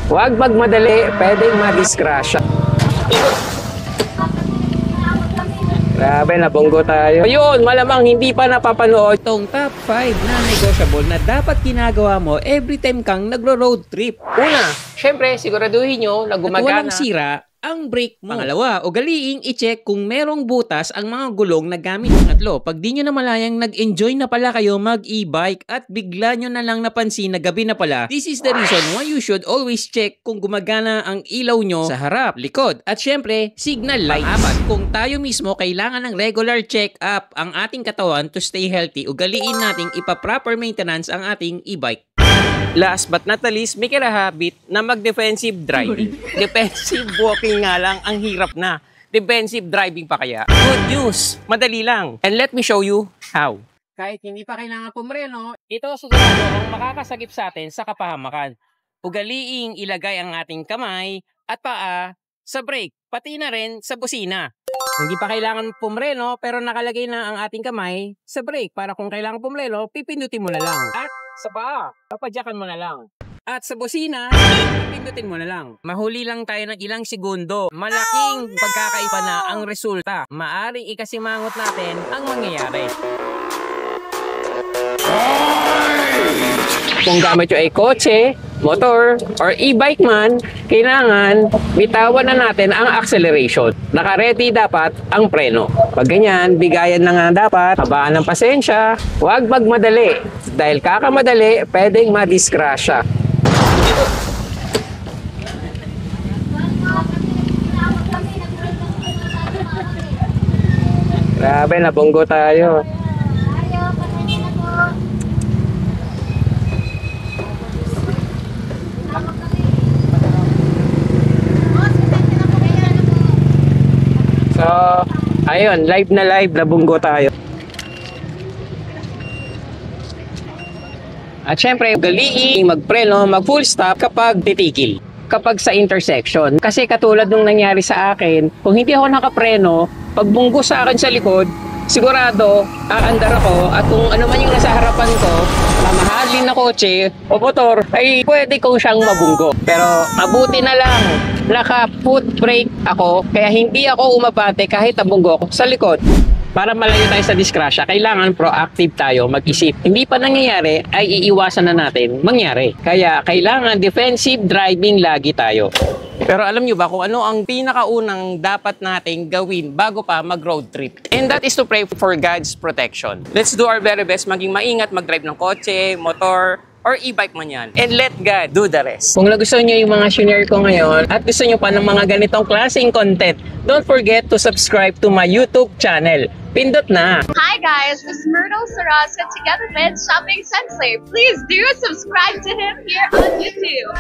Huwag magmadali, pwedeng madisgrasya. Grabe, nabunggo tayo. Ayun, malamang hindi pa napapanood Itong top 5 na negotiable na dapat ginagawa mo every time kang nagro-road trip. Una, syempre, siguraduhin nyo na At gumagana. walang sira ang brake mo. Pangalawa, ugaliing i-check kung merong butas ang mga gulong na gamit. Pangatlo, pag di nyo na malayang nag-enjoy na pala kayo mag-e-bike at bigla nyo na lang napansin na gabi na pala, this is the reason why you should always check kung gumagana ang ilaw nyo sa harap, likod, at syempre, signal light. Pang-apat, kung tayo mismo kailangan ng regular check-up ang ating katawan to stay healthy, ugaliin nating ipa-proper maintenance ang ating e-bike. Last but not the least, make it a habit na mag-defensive driving. Defensive walking nga lang, ang hirap na. Defensive driving pa kaya? Good news! Madali lang. And let me show you how. Kahit hindi pa kailangan pumreno, ito sigurado ang makakasagip sa atin sa kapahamakan. Ugaliing ilagay ang ating kamay at paa sa brake, pati na rin sa busina. Hindi pa kailangan pumreno pero nakalagay na ang ating kamay sa brake para kung kailangan pumreno, pipindutin mo na lang. At sa paa, papadyakan mo na lang. At sa busina, pipindutin mo na lang. Mahuli lang tayo ng ilang segundo. Malaking pagkakaiba na ang resulta. Maaring ikasimangot natin ang mangyayari. Kung gamit nyo ay kotse, motor, or e-bike man, kailangan bitawan na natin ang acceleration. Naka-ready dapat ang preno. Pag ganyan, bigayan na nga dapat, habaan ng pasensya, huwag magmadali. Dahil kakamadali, pwedeng madisgrasya. Grabe, nabunggo tayo. So, ayun, live na live, nabunggo tayo. At syempre, galiin, magpreno, mag-full stop kapag titigil. Kapag sa intersection. Kasi katulad nung nangyari sa akin, kung hindi ako nakapreno, pag bunggo sa akin sa likod, sigurado, aandar ako at kung ano man yung nasa harapan ko, mamahalin na kotse o motor, ay pwede kong siyang mabunggo. Pero mabuti na lang, naka-foot brake ako, kaya hindi ako umabante kahit nabunggo ako sa likod. Para malayo tayo sa disgrasya, kailangan proactive tayo, mag-isip. Hindi pa nangyayari, ay iiwasan na natin mangyari. Kaya kailangan defensive driving lagi tayo. Pero alam nyo ba kung ano ang pinakaunang dapat nating gawin bago pa mag-road trip? And that is to pray for God's protection. Let's do our very best maging maingat mag-drive ng kotse, motor, or e-bike man yan. And let God do the rest. Kung nagustuhan nyo yung mga shinare ko ngayon at gusto nyo pa ng mga ganitong klaseng content, don't forget to subscribe to my YouTube channel. Pindot na! Hi guys, this is Myrtle Sarasa together with Shopping Sensei. Please do subscribe to him here on YouTube.